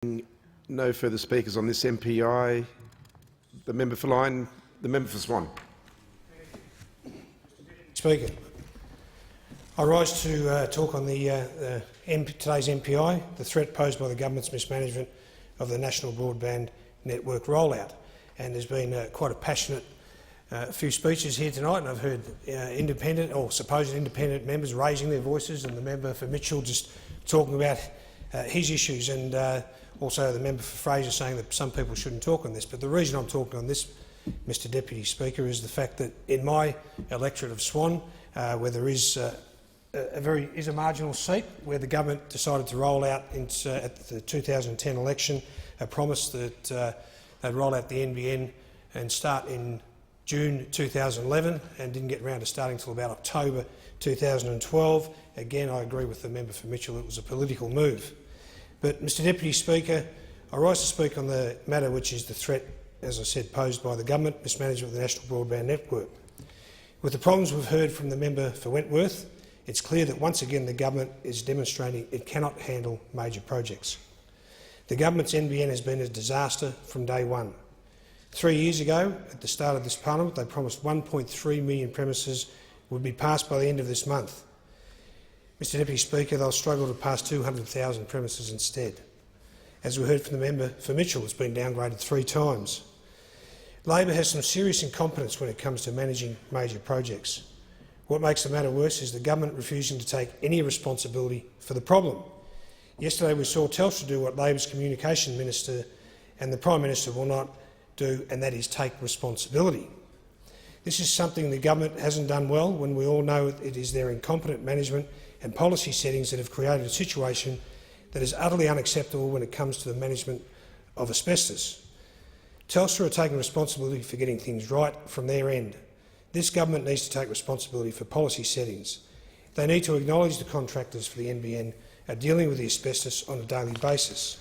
No further speakers on this MPI. The member for Lyne, the member for Swan. Speaker, I rise to talk on today's MPI, the threat posed by the government's mismanagement of the national broadband network rollout. And there's been quite a passionate few speeches here tonight, and I've heard independent or supposed independent members raising their voices, and the member for Mitchell just talking about his issues, and also the member for Fraser saying that some people shouldn't talk on this. But the reason I'm talking on this, Mr Deputy Speaker, is the fact that in my electorate of Swan, where there is a marginal seat, where the government decided to roll out at the 2010 election a promise that they'd roll out the NBN and start in June 2011, and didn't get around to starting until about October 2012. Again, I agree with the member for Mitchell, it was a political move. But, Mr Deputy Speaker, I rise to speak on the matter which is the threat, as I said, posed by the government mismanagement of the national broadband network. With the problems we've heard from the member for Wentworth, it's clear that once again the government is demonstrating it cannot handle major projects. The government's NBN has been a disaster from day one. 3 years ago, at the start of this parliament, they promised 1.3 million premises would be passed by the end of this month. Mr Deputy Speaker, they'll struggle to pass 200,000 premises instead. As we heard from the member for Mitchell, it's been downgraded 3 times. Labor has some serious incompetence when it comes to managing major projects. What makes the matter worse is the government refusing to take any responsibility for the problem. Yesterday we saw Telstra do what Labor's Communication Minister and the Prime Minister will not do, and that is take responsibility. This is something the government hasn't done well, when we all know it is their incompetent management and policy settings that have created a situation that is utterly unacceptable when it comes to the management of asbestos. Telstra are taking responsibility for getting things right from their end. This government needs to take responsibility for policy settings. They need to acknowledge the contractors for the NBN are dealing with the asbestos on a daily basis,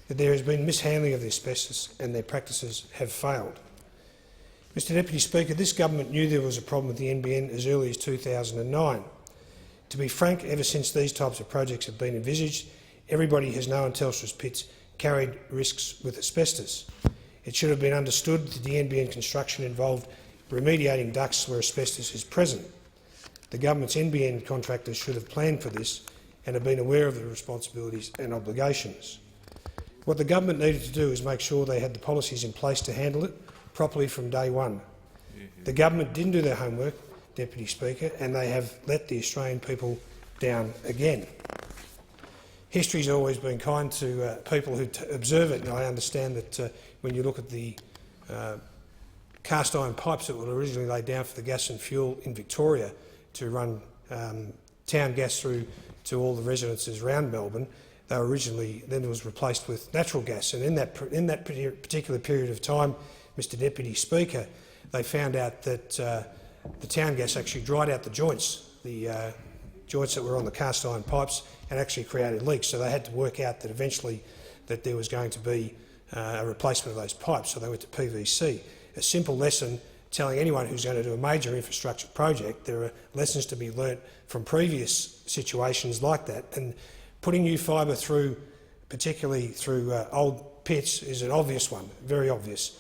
that there has been mishandling of the asbestos and their practices have failed. Mr Deputy Speaker, this government knew there was a problem with the NBN as early as 2009. To be frank, ever since these types of projects have been envisaged, everybody has known Telstra's pits carried risks with asbestos. It should have been understood that the NBN construction involved remediating ducts where asbestos is present. The government's NBN contractors should have planned for this and have been aware of the responsibilities and obligations. What the government needed to do is make sure they had the policies in place to handle it properly from day one. The government didn't do their homework, Deputy Speaker, and they have let the Australian people down again. History's always been kind to people who observe it, and I understand that when you look at the cast iron pipes that were originally laid down for the gas and fuel in Victoria to run town gas through to all the residences around Melbourne, they were originally then was replaced with natural gas. And in that particular period of time, Mr Deputy Speaker, they found out that the town gas actually dried out the joints that were on the cast iron pipes, and actually created leaks. So they had to work out that eventually that there was going to be a replacement of those pipes, so they went to PVC. A simple lesson telling anyone who's going to do a major infrastructure project there are lessons to be learnt from previous situations like that, and putting new fibre through, particularly through old pits, is an obvious one, very obvious.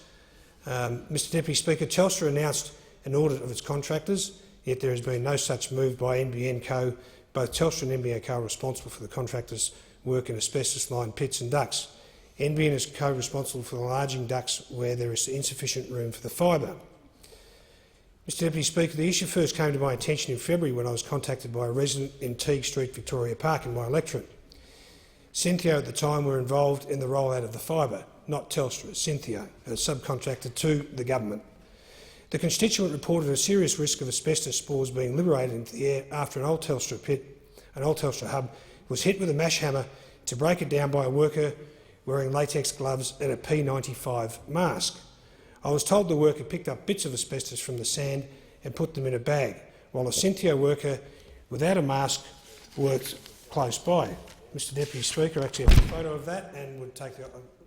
Mr Deputy Speaker, Telstra announced an audit of its contractors, yet there has been no such move by NBN Co. Both Telstra and NBN Co are responsible for the contractors' work in asbestos-lined pits and ducts. NBN is co-responsible for enlarging ducts where there is insufficient room for the fibre. Mr Deputy Speaker, the issue first came to my attention in February when I was contacted by a resident in Teague Street, Victoria Park, in my electorate. Cynthia at the time were involved in the rollout of the fibre, not Telstra, Cynthia, a subcontractor to the government. The constituent reported a serious risk of asbestos spores being liberated into the air after an old Telstra pit, an old Telstra hub, was hit with a mash hammer to break it down by a worker wearing latex gloves and a P95 mask. I was told the worker picked up bits of asbestos from the sand and put them in a bag, while a Cynthia worker without a mask worked close by. Mr Deputy Speaker, I actually have a photo of that and would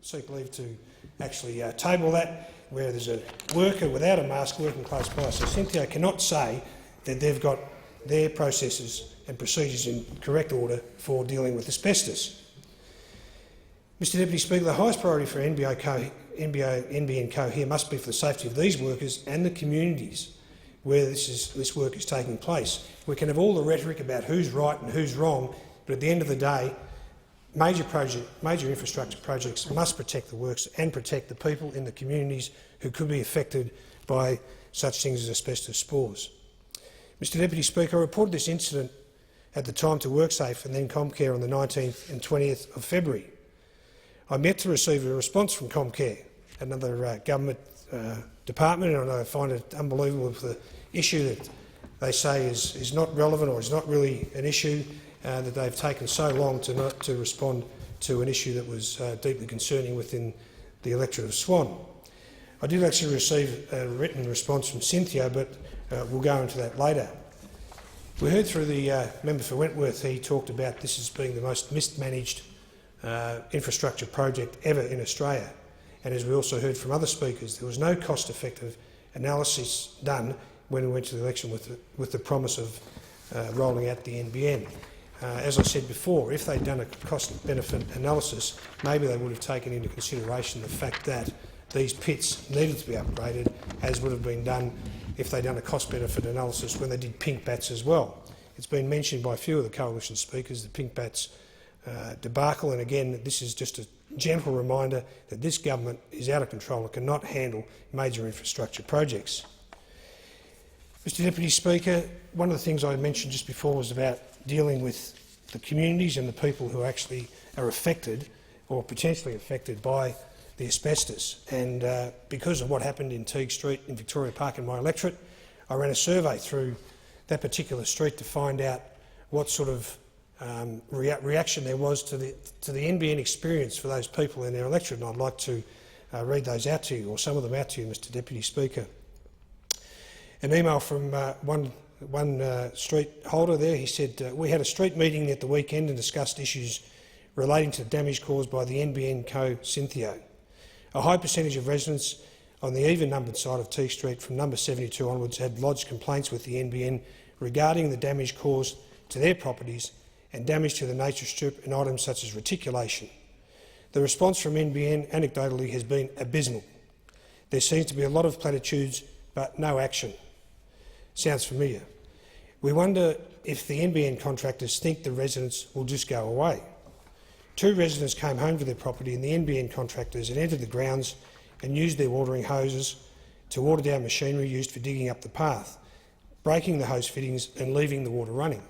seek leave to actually table that, where there's a worker without a mask working close by. So Cynthia cannot say that they've got their processes and procedures in correct order for dealing with asbestos. Mr Deputy Speaker, the highest priority for NBN Co here must be for the safety of these workers and the communities where this work is taking place. We can have all the rhetoric about who's right and who's wrong, but at the end of the day, major infrastructure projects must protect the works and protect the people in the communities who could be affected by such things as asbestos spores. Mr Deputy Speaker, I reported this incident at the time to WorkSafe and then Comcare on the 19th and 20th of February. I'm yet to receive a response from Comcare, another government department, and I find it unbelievable if the issue that they say is not relevant or is not really an issue, that they've taken so long to respond to an issue that was deeply concerning within the electorate of Swan. I did actually receive a written response from Cynthia, but we'll go into that later. We heard through the member for Wentworth, he talked about this as being the most mismanaged infrastructure project ever in Australia. And as we also heard from other speakers, there was no cost-effective analysis done when we went to the election with the promise of rolling out the NBN. As I said before, if they'd done a cost-benefit analysis, maybe they would have taken into consideration the fact that these pits needed to be upgraded, as would have been done if they'd done a cost-benefit analysis when they did pink bats as well. It's been mentioned by a few of the coalition speakers, the pink bats debacle, and again, this is just a gentle reminder that this government is out of control and cannot handle major infrastructure projects. Mr Deputy Speaker, one of the things I mentioned just before was about dealing with the communities and the people who actually are affected or potentially affected by the asbestos. And because of what happened in Teague Street in Victoria Park in my electorate, I ran a survey through that particular street to find out what sort of reaction there was to the NBN experience for those people in their electorate, and I'd like to read those out to you, or some of them out to you, Mr Deputy Speaker. An email from one street holder there. He said, we had a street meeting at the weekend and discussed issues relating to damage caused by the NBN Co Cynthia. A high percentage of residents on the even-numbered side of Teague Street from number 72 onwards had lodged complaints with the NBN regarding the damage caused to their properties and damage to the nature strip and items such as reticulation. The response from NBN anecdotally has been abysmal. There seems to be a lot of platitudes but no action. Sounds familiar. We wonder if the NBN contractors think the residents will just go away. 2 residents came home to their property and the NBN contractors had entered the grounds and used their watering hoses to water down machinery used for digging up the path, breaking the hose fittings and leaving the water running.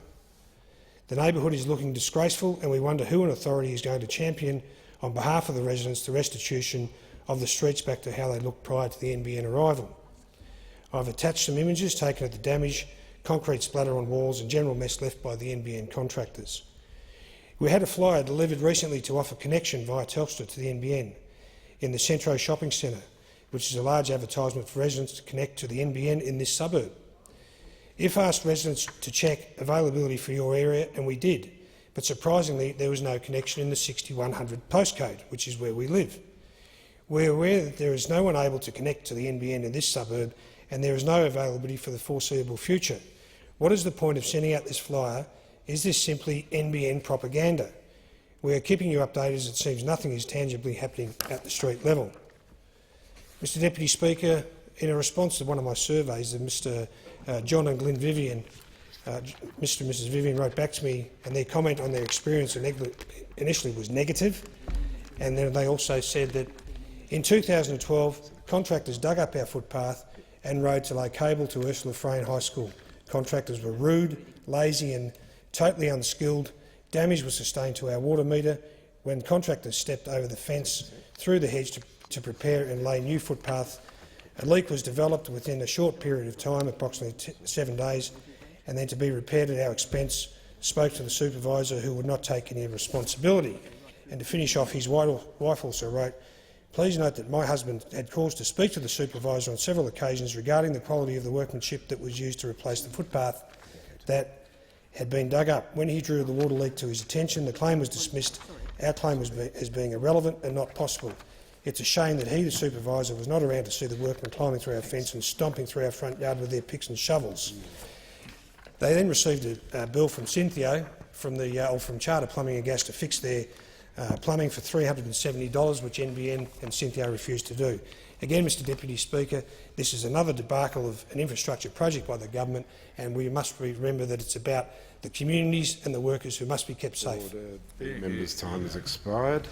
The neighbourhood is looking disgraceful, and we wonder who in authority is going to champion, on behalf of the residents, the restitution of the streets back to how they looked prior to the NBN arrival. I've attached some images taken of the damage, concrete splatter on walls and general mess left by the NBN contractors. We had a flyer delivered recently to offer connection via Telstra to the NBN in the Centro Shopping Centre, which is a large advertisement for residents to connect to the NBN in this suburb. If asked residents to check availability for your area, and we did, but surprisingly there was no connection in the 6100 postcode, which is where we live. We're aware that there is no one able to connect to the NBN in this suburb, and there is no availability for the foreseeable future. What is the point of sending out this flyer? Is this simply NBN propaganda? We are keeping you updated as it seems nothing is tangibly happening at the street level. Mr Deputy Speaker, in a response to one of my surveys, Mr John and Glyn Vivian, Mr and Mrs Vivian wrote back to me, and their comment on their experience initially was negative, and then they also said that in 2012 contractors dug up our footpath and rode to lay cable to Ursula Frayne High School. Contractors were rude, lazy and totally unskilled. Damage was sustained to our water meter when contractors stepped over the fence through the hedge to prepare and lay new footpath. A leak was developed within a short period of time, approximately 7 days, and then to be repaired at our expense. Spoke to the supervisor, who would not take any responsibility. And to finish off, his wife also wrote, "Please note that my husband had cause to speak to the supervisor on several occasions regarding the quality of the workmanship that was used to replace the footpath that had been dug up. When he drew the water leak to his attention, the claim was dismissed. Our claim was as being irrelevant and not possible. It's a shame that he, the supervisor, was not around to see the workmen climbing through our fence and stomping through our front yard with their picks and shovels." They then received a bill from Cynthia from Charter Plumbing and Gas to fix their plumbing for $370, which NBN and Cynthia refused to do. Again, Mr Deputy Speaker, this is another debacle of an infrastructure project by the government, and we must remember that it's about the communities and the workers who must be kept safe. The member's time has expired.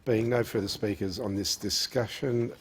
Being no further speakers on this discussion,